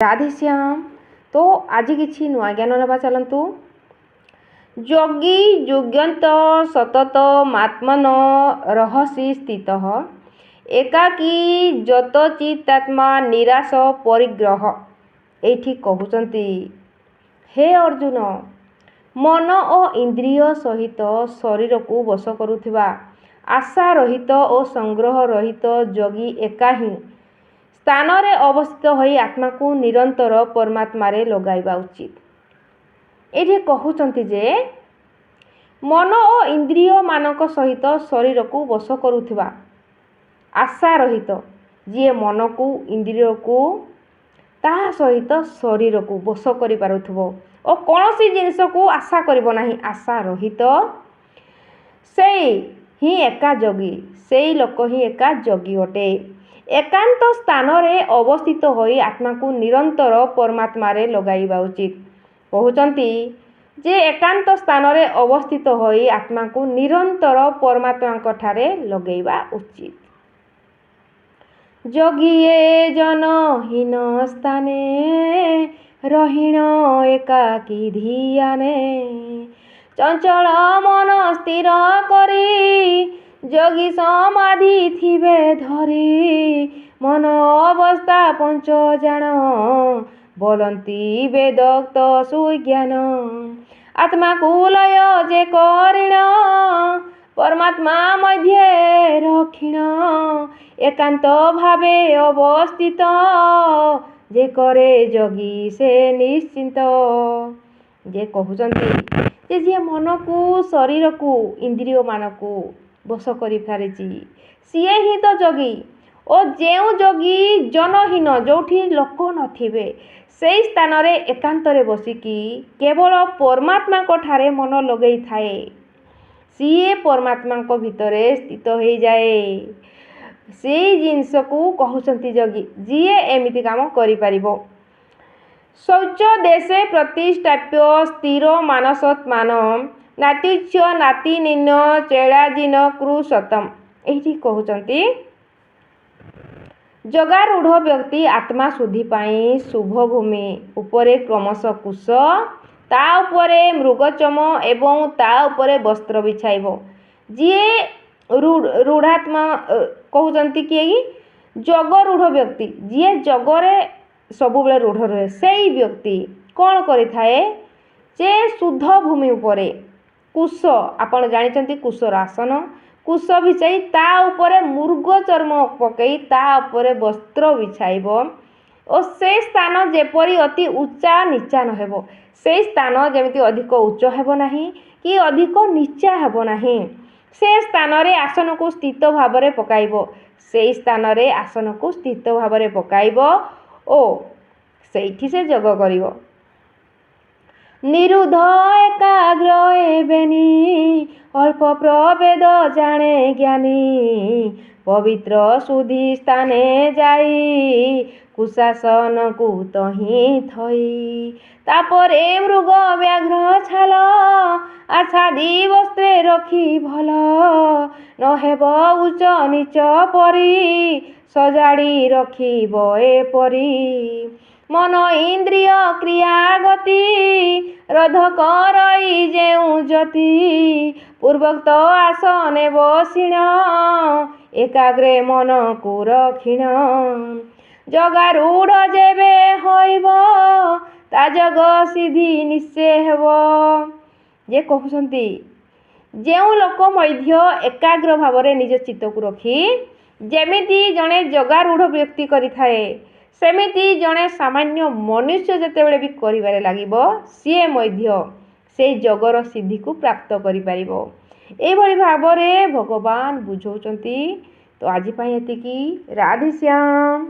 राधेश्याम। तो आज किसी नुआ ज्ञान ना चलतु। योगी युग्यंत सतत मात्मन रहसी स्थित एकाकी जतचित्तात्मा निराश परिग्रह। ये कहते हे अर्जुन, मन और इंद्रिय सहित शरीर को वश करुवा आशा रहित और संग्रह रहित योगी एका ही स्थान रे अवस्थित होई आत्मा को निरंतर परमात्मा रे लगाइबा उचित। ये कहते जे मन और इंद्रिय मानक सहित शरीर को वश करुवा आशा रहित जी मन को इंद्रिय को ता सहित शरीर को वश करि पारुथबो और कौन सी जिनिस को आशा करिबो नाही, आशा रहित से ही एका योगी, से लोक ही एका योगी अटे। एकांत स्थान रे अवस्थित होई आत्मा को निरंतर परमात्मा रे लगाइबा उचित। कहउचंती जे एकांत स्थान रे अवस्थित होई आत्मा को निरंतर परमात्मा कठारे लगाइबा उचित। जोगिए जनहीन स्थाने रहीण एकाकी धियाने चंचल मन स्थिर करी जोगी समाधि थिबे धरी मन अवस्था पंच जान बोलंती वेदोक्त सुज्ञान आत्मा को लय जे करिण परमात्मा मध्य रखिण एकांत भावे अवस्थित जे करे जोगी से निश्चिंत। जे कहते जे मन को शरीर को इंद्रिय मान को वश कर सीए ही तो जोगी। और जो जोगी जनहीन जोठी लोक नथिबे से स्थान रे एकांत रे बसिकी केवल परमात्मा को ठारे मन लगई थाए सीए परमात्मा को भितरे स्थित हो जाए। से जिनस को कहउचंती जोगी जीए एमिति काम करि परिबो। शौच देशे प्रतिष्ठाप्य स्थिर मानसत्मान नातिच्छ नाति निन्न चेड़ाजिन कृशतम। एठी कहउचंती जगारूढ़ व्यक्ति आत्मा शुद्धि पाई शुभ भूमि उपरे क्रमश कुश ता उपरे मृगचम एवं ता उपरे वस्त्र बिछाइबो। जीए रूढ़ात्मा कहउचंती किए जगरूढ़ व्यक्ति जीए जगरे सबुबले रूढ़ रहे से व्यक्ति कौन करिथाए जे शुद्ध भूमि उपरे कुश आपण जानिचंती कुशर आसन कुश बिछाई ता उपरे मृग चर्म पकई ता उपरे वस्त्र बिछाइबो और से स्थान जेपरी अति उच्चा नीचा न हेबो से स्थान जेमिति अधिक उच्च हेबो नाही कि अधिक नीचा हेबो नाही से स्थान रे आसन को स्थित भाव रे पकाइबो से स्थान रे आसन को स्थित भाव रे पकाइबो ओ सेठी से जग करिवो। निरुद्ध एकाग्र एबेनी अल्प प्रभेद जाने ज्ञानी पवित्र शुद्धि स्थाने जाई कुशासन को तही थई तापरे मृग व्याघ्र छाल आछादी वस्त्रे रखी भल नहेब उच्च नीच परी सजाड़ी रखिब एपरी मन इंद्रिय क्रिया गति रध करई जेउ जति पूर्वोक्त आसने बसिण एकाग्रे मन को रखिण जगारूढ़ जेबे होइब ता जग सिद्धि निश्चय हेब। जे कहउचंती जेउ लोक मध्य एकाग्र भाव रे निज चित्त को रखी जेमिति जणे जगारूढ़ व्यक्ति करिथाए सेमिति जणे सामान्य मनुष्य जेतेबेले भी करिबारे लागिबो सीए मध्य से जगर सिद्धि को प्राप्त करि परिबो। ए भली भाव रे भगवान बुझौचंती। तो आज पई एतिकी। राधे श्याम।